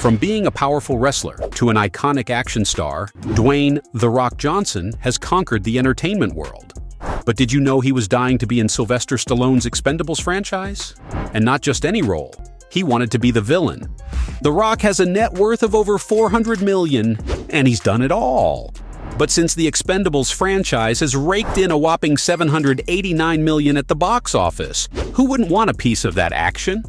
From being a powerful wrestler to an iconic action star, Dwayne "The Rock" Johnson has conquered the entertainment world. But did you know he was dying to be in Sylvester Stallone's Expendables franchise? And not just any role. He wanted to be the villain. The Rock has a net worth of over $400 million, and he's done it all. But since the Expendables franchise has raked in a whopping $789 million at the box office, who wouldn't want a piece of that action?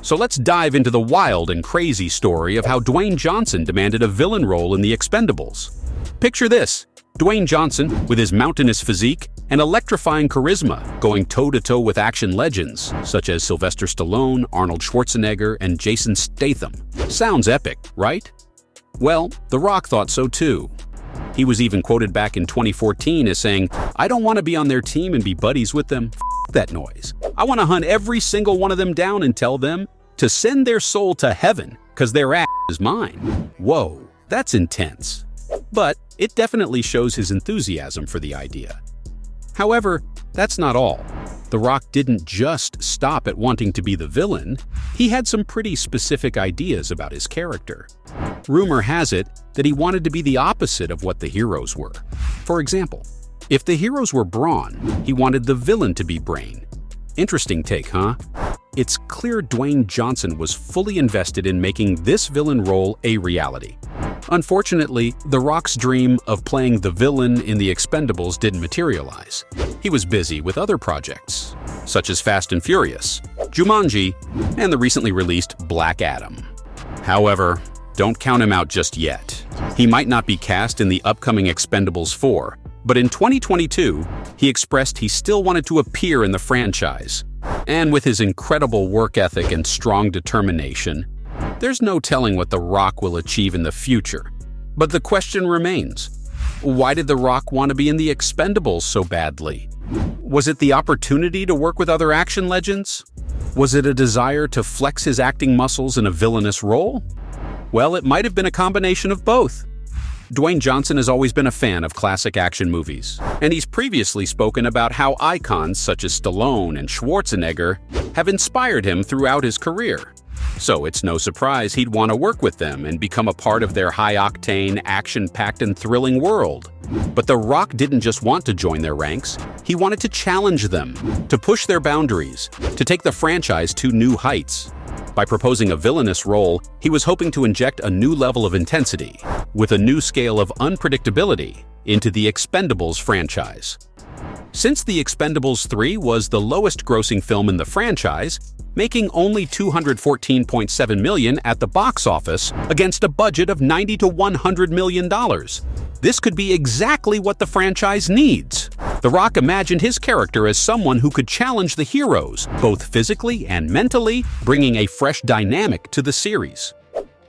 So let's dive into the wild and crazy story of how Dwayne Johnson demanded a villain role in the Expendables. Picture this: Dwayne Johnson, with his mountainous physique and electrifying charisma, going toe-to-toe with action legends such as Sylvester Stallone, Arnold Schwarzenegger, and Jason Statham. Sounds epic, right? Well, The Rock thought so too. He was even quoted back in 2014 as saying, "I don't want to be on their team and be buddies with them. F that noise. I want to hunt every single one of them down and tell them to send their soul to heaven, because their ass is mine." Whoa, that's intense. But it definitely shows his enthusiasm for the idea. However, that's not all. The Rock didn't just stop at wanting to be the villain. He had some pretty specific ideas about his character. Rumor has it that he wanted to be the opposite of what the heroes were. For example, if the heroes were brawn, he wanted the villain to be brain. Interesting take, huh? It's clear Dwayne Johnson was fully invested in making this villain role a reality. Unfortunately, The Rock's dream of playing the villain in the Expendables didn't materialize. He was busy with other projects, such as Fast and Furious, Jumanji, and the recently released Black Adam. However, don't count him out just yet. He might not be cast in the upcoming Expendables 4, but in 2022, he expressed he still wanted to appear in the franchise. And with his incredible work ethic and strong determination, there's no telling what The Rock will achieve in the future. But the question remains, why did The Rock want to be in the Expendables so badly? Was it the opportunity to work with other action legends? Was it a desire to flex his acting muscles in a villainous role? Well, it might have been a combination of both. Dwayne Johnson has always been a fan of classic action movies, and he's previously spoken about how icons such as Stallone and Schwarzenegger have inspired him throughout his career. So it's no surprise he'd want to work with them and become a part of their high-octane, action-packed and thrilling world. But The Rock didn't just want to join their ranks, he wanted to challenge them, to push their boundaries, to take the franchise to new heights. By proposing a villainous role, he was hoping to inject a new level of intensity, with a new scale of unpredictability, into the Expendables franchise. Since The Expendables 3 was the lowest-grossing film in the franchise, making only $214.7 million at the box office against a budget of $90 to $100 million. This could be exactly what the franchise needs. The Rock imagined his character as someone who could challenge the heroes, both physically and mentally, bringing a fresh dynamic to the series.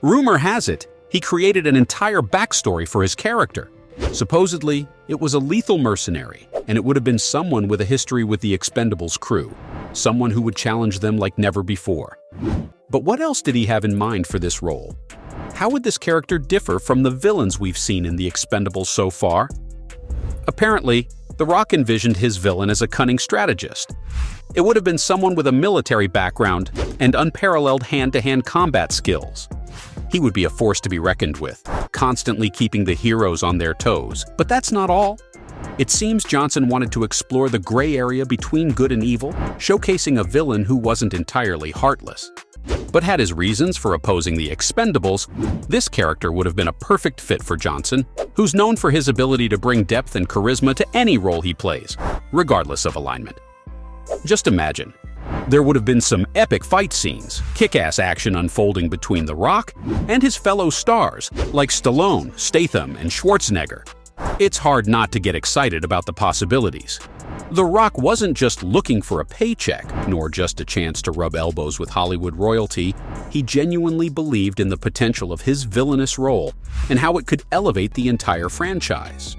Rumor has it, he created an entire backstory for his character. Supposedly, it was a lethal mercenary, and it would have been someone with a history with the Expendables crew, someone who would challenge them like never before. But what else did he have in mind for this role? How would this character differ from the villains we've seen in the Expendables so far? Apparently, The Rock envisioned his villain as a cunning strategist. It would have been someone with a military background and unparalleled hand-to-hand combat skills. He would be a force to be reckoned with, constantly keeping the heroes on their toes. But that's not all. It seems Johnson wanted to explore the gray area between good and evil, showcasing a villain who wasn't entirely heartless, but had his reasons for opposing the Expendables. This character would have been a perfect fit for Johnson, who's known for his ability to bring depth and charisma to any role he plays, regardless of alignment. Just imagine. There would have been some epic fight scenes, kick-ass action unfolding between The Rock and his fellow stars like Stallone, Statham, and Schwarzenegger. It's hard not to get excited about the possibilities. The Rock wasn't just looking for a paycheck, nor just a chance to rub elbows with Hollywood royalty. He genuinely believed in the potential of his villainous role and how it could elevate the entire franchise.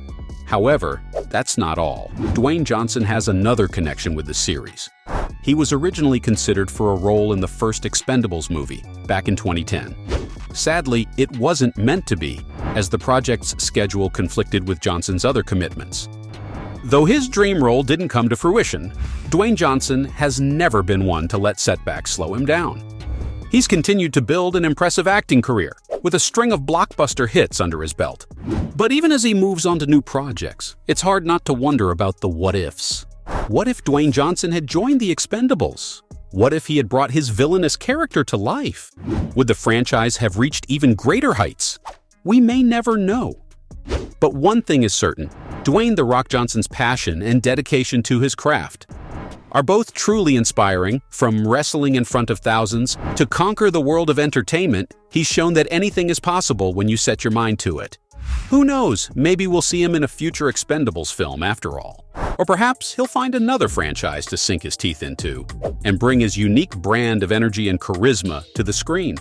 However, that's not all. Dwayne Johnson has another connection with the series. He was originally considered for a role in the first Expendables movie, back in 2010. Sadly, it wasn't meant to be, as the project's schedule conflicted with Johnson's other commitments. Though his dream role didn't come to fruition, Dwayne Johnson has never been one to let setbacks slow him down. He's continued to build an impressive acting career, with a string of blockbuster hits under his belt. But even as he moves on to new projects, it's hard not to wonder about the what-ifs. What if Dwayne Johnson had joined the Expendables? What if he had brought his villainous character to life? Would the franchise have reached even greater heights? We may never know. But one thing is certain, Dwayne "The Rock" Johnson's passion and dedication to his craft are both truly inspiring. From wrestling in front of thousands to conquer the world of entertainment, he's shown that anything is possible when you set your mind to it. Who knows, maybe we'll see him in a future Expendables film after all. Or perhaps he'll find another franchise to sink his teeth into and bring his unique brand of energy and charisma to the screen.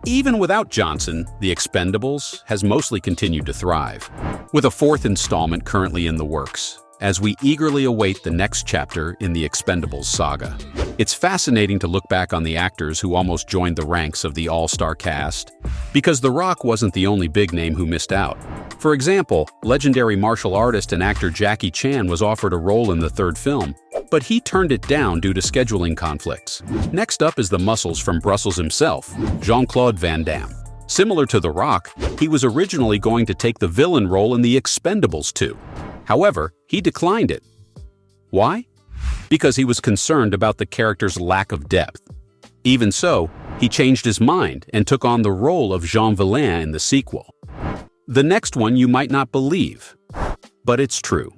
Even without Johnson, The Expendables has mostly continued to thrive, with a fourth installment currently in the works, as we eagerly await the next chapter in the Expendables saga. It's fascinating to look back on the actors who almost joined the ranks of the all-star cast, because The Rock wasn't the only big name who missed out. For example, legendary martial artist and actor Jackie Chan was offered a role in the third film, but he turned it down due to scheduling conflicts. Next up is the muscles from Brussels himself, Jean-Claude Van Damme. Similar to The Rock, he was originally going to take the villain role in the Expendables 2. However, he declined it. Why? Because he was concerned about the character's lack of depth. Even so, he changed his mind and took on the role of Jean Villain in the sequel. The next one you might not believe, but it's true.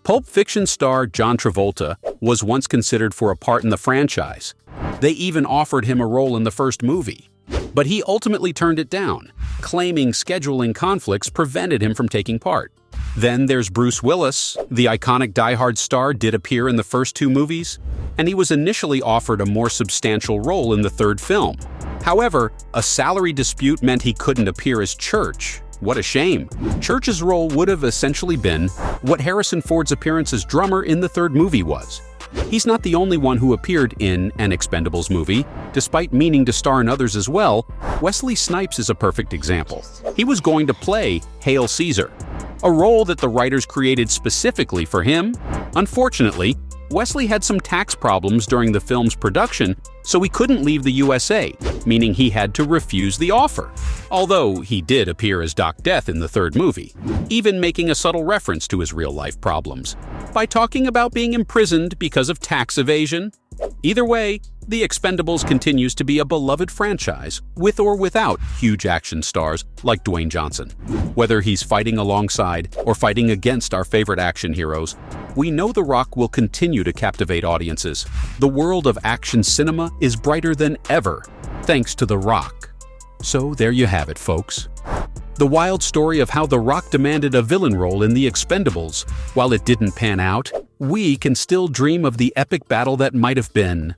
Pulp Fiction star John Travolta was once considered for a part in the franchise. They even offered him a role in the first movie, but he ultimately turned it down, claiming scheduling conflicts prevented him from taking part. Then there's Bruce Willis. The iconic Die Hard star did appear in the first two movies, and he was initially offered a more substantial role in the third film. However, a salary dispute meant he couldn't appear as Church. What a shame. Church's role would have essentially been what Harrison Ford's appearance as drummer in the third movie was. He's not the only one who appeared in an Expendables movie. Despite meaning to star in others as well, Wesley Snipes is a perfect example. He was going to play Hail Caesar, a role that the writers created specifically for him. Unfortunately, Wesley had some tax problems during the film's production, so he couldn't leave the USA, meaning he had to refuse the offer. Although he did appear as Doc Death in the third movie, even making a subtle reference to his real-life problems by talking about being imprisoned because of tax evasion. Either way, The Expendables continues to be a beloved franchise, with or without huge action stars like Dwayne Johnson. Whether he's fighting alongside or fighting against our favorite action heroes, we know The Rock will continue to captivate audiences. The world of action cinema is brighter than ever, thanks to The Rock. So there you have it, folks. The wild story of how The Rock demanded a villain role in The Expendables. While it didn't pan out, we can still dream of the epic battle that might have been.